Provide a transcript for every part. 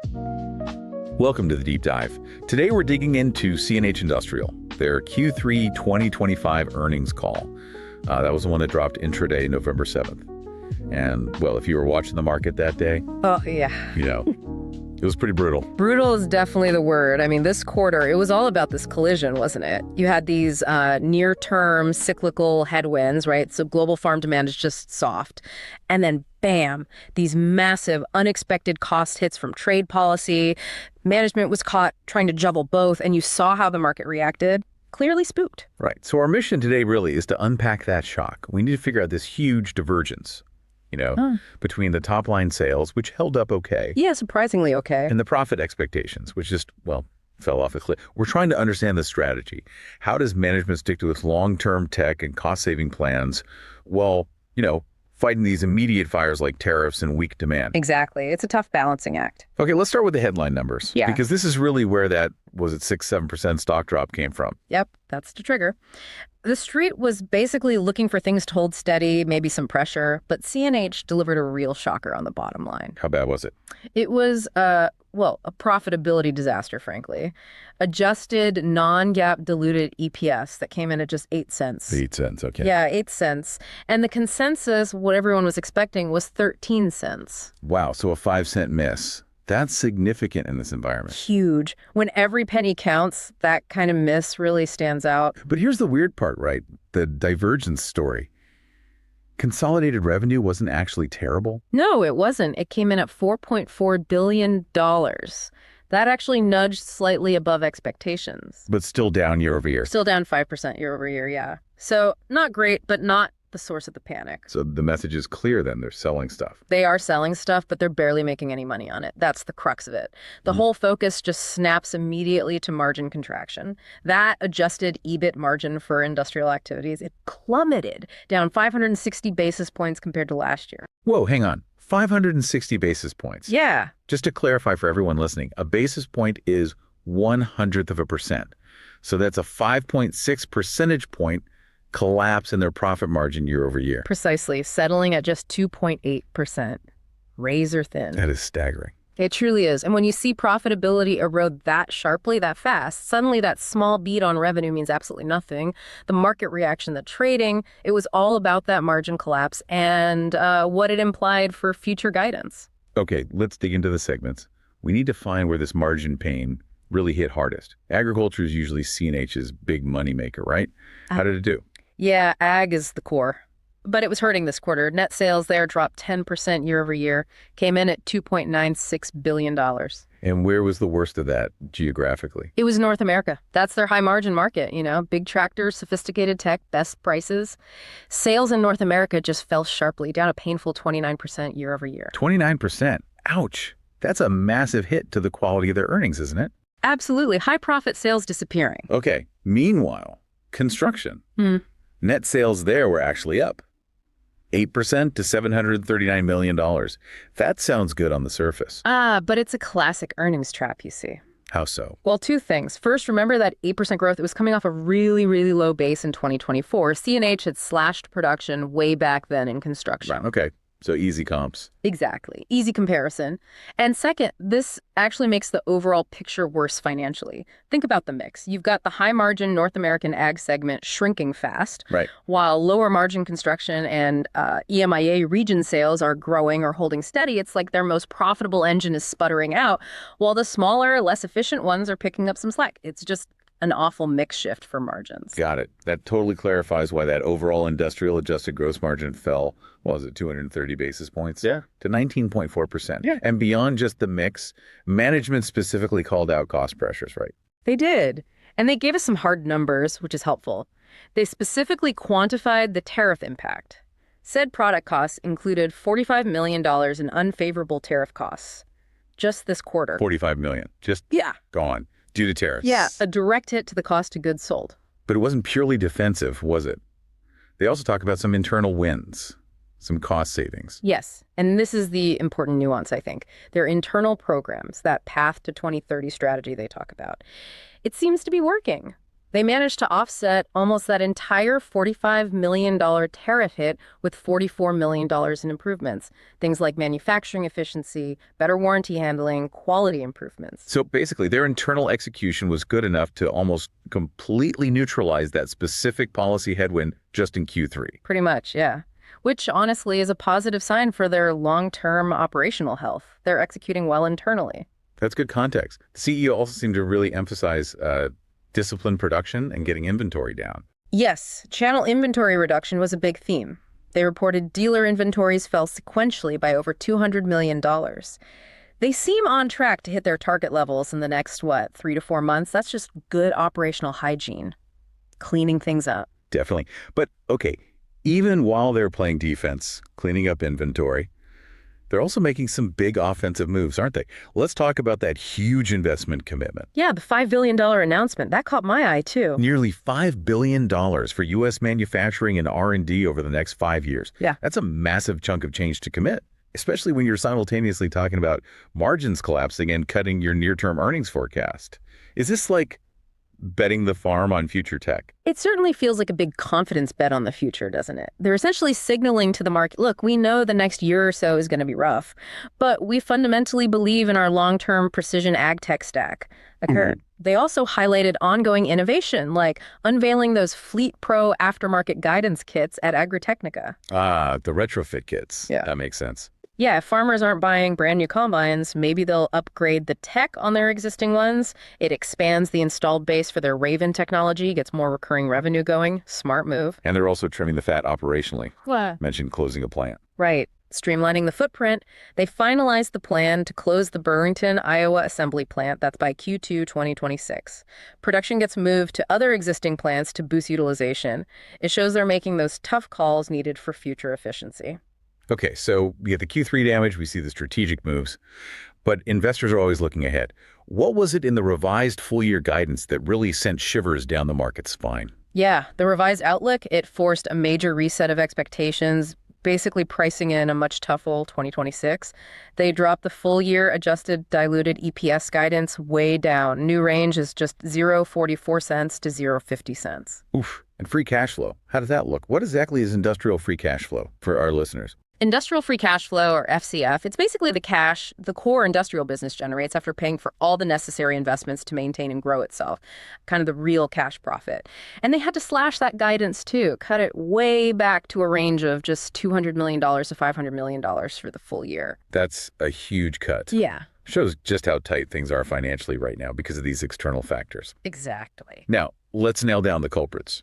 Welcome to the Deep Dive. Today we're digging into CNH Industrial, their Q3 2025 earnings call. That was the one that dropped intraday November 7th. And, well, if you were watching the market that day, oh, yeah. It was pretty brutal. Brutal is definitely the word. I mean, this quarter, it was all about this collision, wasn't it? You had these near-term cyclical headwinds, right? So global farm demand is just soft. And then, bam, these massive, unexpected cost hits from trade policy. Management was caught trying to juggle both, and you saw how the market reacted. Clearly spooked. Right. So our mission today really is to unpack that shock. We need to figure out this huge divergence, between the top-line sales, which held up okay. Yeah, surprisingly okay. And the profit expectations, which just, fell off a cliff. We're trying to understand the strategy. How does management stick to its long-term tech and cost-saving plans while, fighting these immediate fires like tariffs and weak demand? Exactly. It's a tough balancing act. Okay, let's start with the headline numbers. Yeah. Because this is really where that, 6-7% stock drop came from. Yep, that's the trigger. The street was basically looking for things to hold steady, maybe some pressure, but CNH delivered a real shocker on the bottom line. How bad was it? It was, a profitability disaster, frankly. Adjusted non-GAAP diluted EPS that came in at just 8 cents. 8 cents, okay. Yeah, 8 cents. And the consensus, what everyone was expecting, was 13 cents. Wow, so a 5-cent miss. That's significant in this environment. Huge. When every penny counts, that kind of miss really stands out. But here's the weird part, right? The divergence story. Consolidated revenue wasn't actually terrible. No, it wasn't. It came in at $4.4 billion. That actually nudged slightly above expectations. But still down year over year. Still down 5% year over year, yeah. So not great, but not the source of the panic. So the message is clear then. They're selling stuff. They are selling stuff, but they're barely making any money on it. That's the crux of it. The whole focus just snaps immediately to margin contraction. That adjusted EBIT margin for industrial activities, it plummeted down 560 basis points compared to last year. Whoa, hang on. 560 basis points. Yeah. Just to clarify for everyone listening, a basis point is 1/100%. So that's a 5.6 percentage point collapse in their profit margin year over year. Precisely, settling at just 2.8%. Razor thin. That is staggering. It truly is. And when you see profitability erode that sharply, that fast, suddenly that small beat on revenue means absolutely nothing. The market reaction, the trading, it was all about that margin collapse and what it implied for future guidance. Okay, let's dig into the segments. We need to find where this margin pain really hit hardest. Agriculture is usually CNH's big moneymaker, right? How did it do? Yeah, ag is the core. But it was hurting this quarter. Net sales there dropped 10% year over year, came in at $2.96 billion. And where was the worst of that geographically? It was North America. That's their high margin market, big tractors, sophisticated tech, best prices. Sales in North America just fell sharply, down a painful 29% year over year. 29%? Ouch. That's a massive hit to the quality of their earnings, isn't it? Absolutely. High profit sales disappearing. Okay. Meanwhile, construction. Net sales there were actually up 8% to $739 million. That sounds good on the surface. But it's a classic earnings trap, you see. How so? Well, two things. First, remember that 8% growth, it was coming off a really, really low base in 2024. CNH had slashed production way back then in construction. Right, okay. So easy comps. Exactly. Easy comparison. And second, this actually makes the overall picture worse financially. Think about the mix. You've got the high margin North American ag segment shrinking fast, right, while lower margin construction and EMEA region sales are growing or holding steady. It's like their most profitable engine is sputtering out, while the smaller, less efficient ones are picking up some slack. It's just an awful mix shift for margins. Got it. That totally clarifies why that overall industrial adjusted gross margin fell, 230 basis points? Yeah. To 19.4%. Yeah. And beyond just the mix, management specifically called out cost pressures, right? They did. And they gave us some hard numbers, which is helpful. They specifically quantified the tariff impact. Said product costs included $45 million in unfavorable tariff costs just this quarter. $45 million. Just gone. Due to tariffs. Yeah, a direct hit to the cost of goods sold. But it wasn't purely defensive, was it? They also talk about some internal wins, some cost savings. Yes, and this is the important nuance, I think. Their internal programs, that path to 2030 strategy they talk about. It seems to be working. They managed to offset almost that entire $45 million tariff hit with $44 million in improvements. Things like manufacturing efficiency, better warranty handling, quality improvements. So basically, their internal execution was good enough to almost completely neutralize that specific policy headwind just in Q3. Pretty much, yeah. Which honestly is a positive sign for their long-term operational health. They're executing well internally. That's good context. The CEO also seemed to really emphasize disciplined production and getting inventory down. Yes, channel inventory reduction was a big theme. They reported dealer inventories fell sequentially by over $200 million. They seem on track to hit their target levels in the next, 3 to 4 months? That's just good operational hygiene, cleaning things up. Definitely. But okay, even while they're playing defense, cleaning up inventory, they're also making some big offensive moves, aren't they? Let's talk about that huge investment commitment. Yeah, the $5 billion announcement, that caught my eye too. Nearly $5 billion for U.S. manufacturing and R&D over the next 5 years. Yeah. That's a massive chunk of change to commit, especially when you're simultaneously talking about margins collapsing and cutting your near-term earnings forecast. Is this like betting the farm on future tech? It certainly feels like a big confidence bet on the future, doesn't it? They're essentially signaling to the market, look, we know the next year or so is going to be rough, but we fundamentally believe in our long-term precision ag tech stack. They also highlighted ongoing innovation, like unveiling those FLEETPRO aftermarket guidance kits at Agritechnica. Ah, the retrofit kits. Yeah. That makes sense. Yeah, if farmers aren't buying brand new combines, maybe they'll upgrade the tech on their existing ones. It expands the installed base for their Raven technology, gets more recurring revenue going. Smart move. And they're also trimming the fat operationally. What? Mentioned closing a plant. Right. Streamlining the footprint. They finalized the plan to close the Burlington, Iowa assembly plant. That's by Q2 2026. Production gets moved to other existing plants to boost utilization. It shows they're making those tough calls needed for future efficiency. Okay, so we get the Q3 damage, we see the strategic moves, but investors are always looking ahead. What was it in the revised full-year guidance that really sent shivers down the market's spine? Yeah, the revised outlook, it forced a major reset of expectations, basically pricing in a much tougher 2026. They dropped the full-year adjusted diluted EPS guidance way down. New range is just $0.44 to $0.50. Oof. And free cash flow, how does that look? What exactly is industrial free cash flow for our listeners? Industrial free cash flow, or FCF, it's basically the cash the core industrial business generates after paying for all the necessary investments to maintain and grow itself, kind of the real cash profit. And they had to slash that guidance too, cut it way back to a range of just $200 million to $500 million for the full year. That's a huge cut. Yeah. Shows just how tight things are financially right now because of these external factors. Exactly. Now, let's nail down the culprits.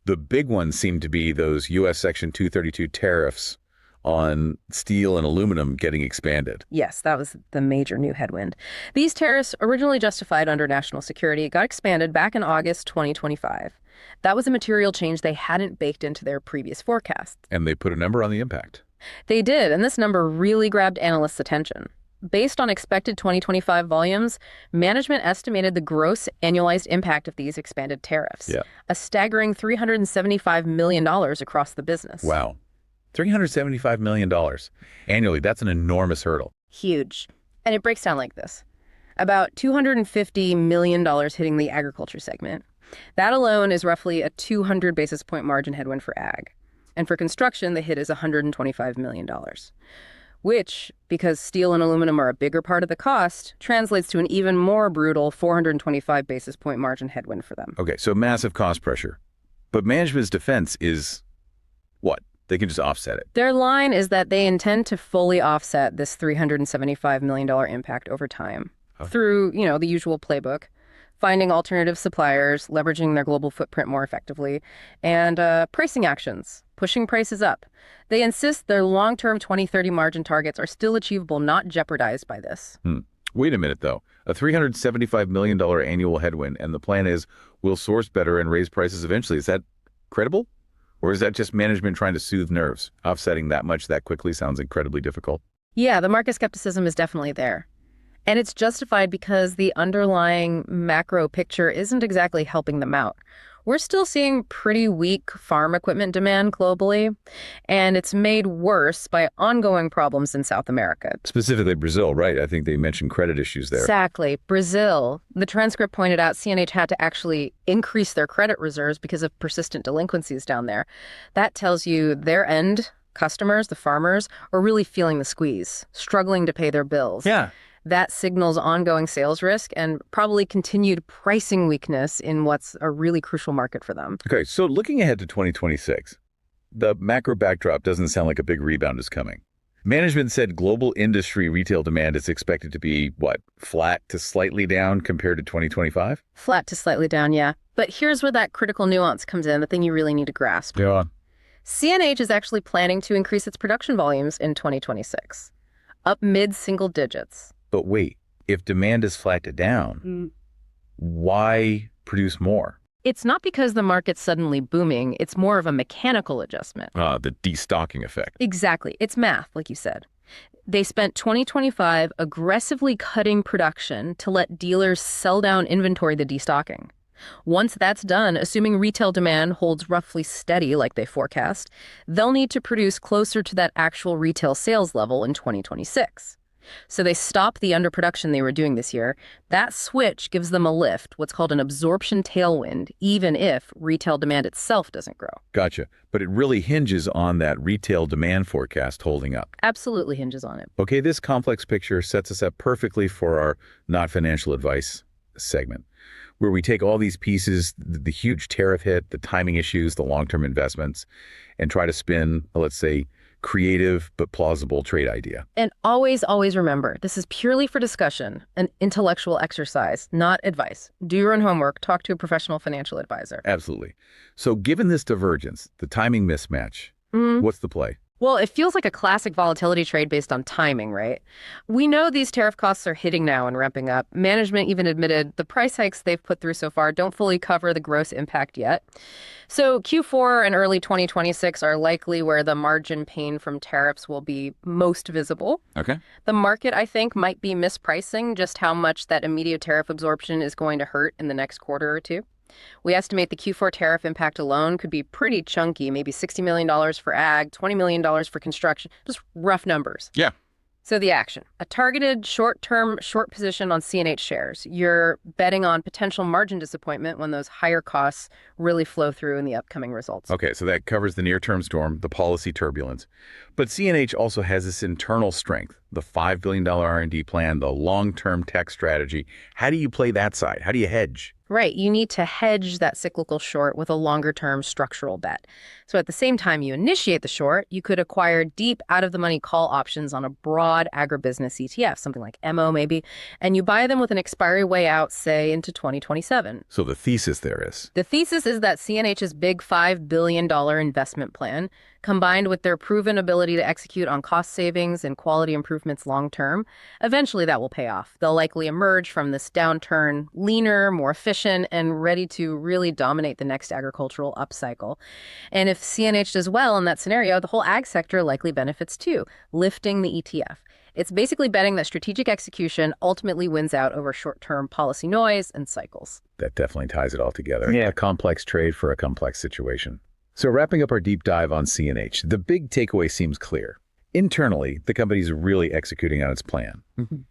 The big ones seem to be those U.S. Section 232 tariffs on steel and aluminum getting expanded. Yes, that was the major new headwind. These tariffs, originally justified under national security, got expanded back in August 2025. That was a material change they hadn't baked into their previous forecasts. And they put a number on the impact. They did, and this number really grabbed analysts' attention. Based on expected 2025 volumes, management estimated the gross annualized impact of these expanded tariffs. Yeah. A staggering $375 million across the business. Wow. $375 million annually. That's an enormous hurdle. Huge. And it breaks down like this. About $250 million hitting the agriculture segment. That alone is roughly a 200 basis point margin headwind for ag. And for construction, the hit is $125 million. Which, because steel and aluminum are a bigger part of the cost, translates to an even more brutal 425 basis point margin headwind for them. Okay, so massive cost pressure. But management's defense is what? They can just offset it. Their line is that they intend to fully offset this $375 million impact over time through, the usual playbook, finding alternative suppliers, leveraging their global footprint more effectively, and pricing actions, pushing prices up. They insist their long-term 2030 margin targets are still achievable, not jeopardized by this. Wait a minute, though. A $375 million annual headwind, and the plan is we'll source better and raise prices eventually. Is that credible? Or is that just management trying to soothe nerves? Offsetting that much that quickly sounds incredibly difficult. Yeah, the market skepticism is definitely there. And it's justified because the underlying macro picture isn't exactly helping them out. We're still seeing pretty weak farm equipment demand globally, and it's made worse by ongoing problems in South America. Specifically Brazil, right? I think they mentioned credit issues there. Exactly. Brazil. The transcript pointed out CNH had to actually increase their credit reserves because of persistent delinquencies down there. That tells you their end customers, the farmers, are really feeling the squeeze, struggling to pay their bills. Yeah. That signals ongoing sales risk and probably continued pricing weakness in what's a really crucial market for them. Okay, so looking ahead to 2026, the macro backdrop doesn't sound like a big rebound is coming. Management said global industry retail demand is expected to be, what, flat to slightly down compared to 2025? Flat to slightly down, yeah. But here's where that critical nuance comes in, the thing you really need to grasp. Yeah. CNH is actually planning to increase its production volumes in 2026, up mid-single digits. But wait, if demand is flat to down, why produce more? It's not because the market's suddenly booming. It's more of a mechanical adjustment. The destocking effect. Exactly. It's math, like you said. They spent 2025 aggressively cutting production to let dealers sell down inventory the destocking. Once that's done, assuming retail demand holds roughly steady like they forecast, they'll need to produce closer to that actual retail sales level in 2026. So they stop the underproduction they were doing this year. That switch gives them a lift, what's called an absorption tailwind, even if retail demand itself doesn't grow. Gotcha. But it really hinges on that retail demand forecast holding up. Absolutely hinges on it. Okay, this complex picture sets us up perfectly for our not financial advice segment, where we take all these pieces, the huge tariff hit, the timing issues, the long-term investments, and try to spin, let's say, creative but plausible trade idea. And always, always remember, this is purely for discussion, an intellectual exercise, not advice. Do your own homework, talk to a professional financial advisor. Absolutely. So given this divergence, the timing mismatch, what's the play? Well, it feels like a classic volatility trade based on timing, right? We know these tariff costs are hitting now and ramping up. Management even admitted the price hikes they've put through so far don't fully cover the gross impact yet. So Q4 and early 2026 are likely where the margin pain from tariffs will be most visible. Okay. The market, I think, might be mispricing just how much that immediate tariff absorption is going to hurt in the next quarter or two. We estimate the Q4 tariff impact alone could be pretty chunky, maybe $60 million for ag, $20 million for construction, just rough numbers. Yeah. So the action, a targeted short-term short position on CNH shares. You're betting on potential margin disappointment when those higher costs really flow through in the upcoming results. Okay, so that covers the near-term storm, the policy turbulence. But CNH also has this internal strength, the $5 billion R&D plan, the long-term tech strategy. How do you play that side? How do you hedge? Right. You need to hedge that cyclical short with a longer-term structural bet. So at the same time you initiate the short, you could acquire deep out-of-the-money call options on a broad agribusiness ETF, something like MO maybe, and you buy them with an expiry way out, say, into 2027. So the thesis there is? The thesis is that CNH's big $5 billion investment plan, combined with their proven ability to execute on cost savings and quality improvements long-term, eventually that will pay off. They'll likely emerge from this downturn leaner, more efficient, and ready to really dominate the next agricultural upcycle. And if CNH does well in that scenario, the whole ag sector likely benefits too, lifting the ETF. It's basically betting that strategic execution ultimately wins out over short-term policy noise and cycles. That definitely ties it all together. Yeah. A complex trade for a complex situation. So wrapping up our deep dive on CNH, the big takeaway seems clear. Internally, the company's really executing on its plan.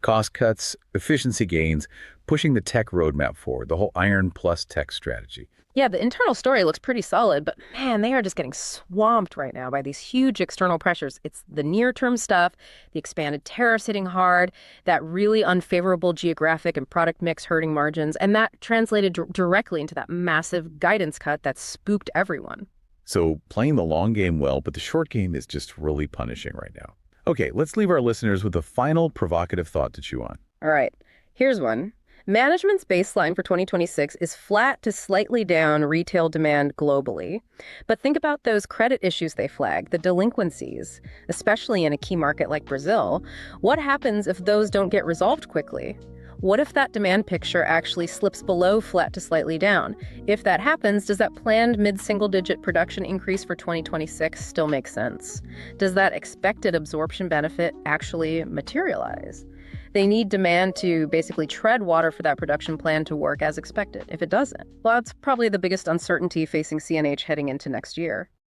Cost cuts, efficiency gains, pushing the tech roadmap forward, the whole iron plus tech strategy. Yeah, the internal story looks pretty solid, but man, they are just getting swamped right now by these huge external pressures. It's the near-term stuff, the expanded tariffs hitting hard, that really unfavorable geographic and product mix hurting margins, and that translated directly into that massive guidance cut that spooked everyone. So playing the long game well, but the short game is just really punishing right now. Okay, let's leave our listeners with a final provocative thought to chew on. All right, here's one. Management's baseline for 2026 is flat to slightly down retail demand globally. But think about those credit issues they flag, the delinquencies, especially in a key market like Brazil. What happens if those don't get resolved quickly? What if that demand picture actually slips below flat to slightly down? If that happens, does that planned mid-single-digit production increase for 2026 still make sense? Does that expected absorption benefit actually materialize? They need demand to basically tread water for that production plan to work as expected. If it doesn't, well, that's probably the biggest uncertainty facing CNH heading into next year.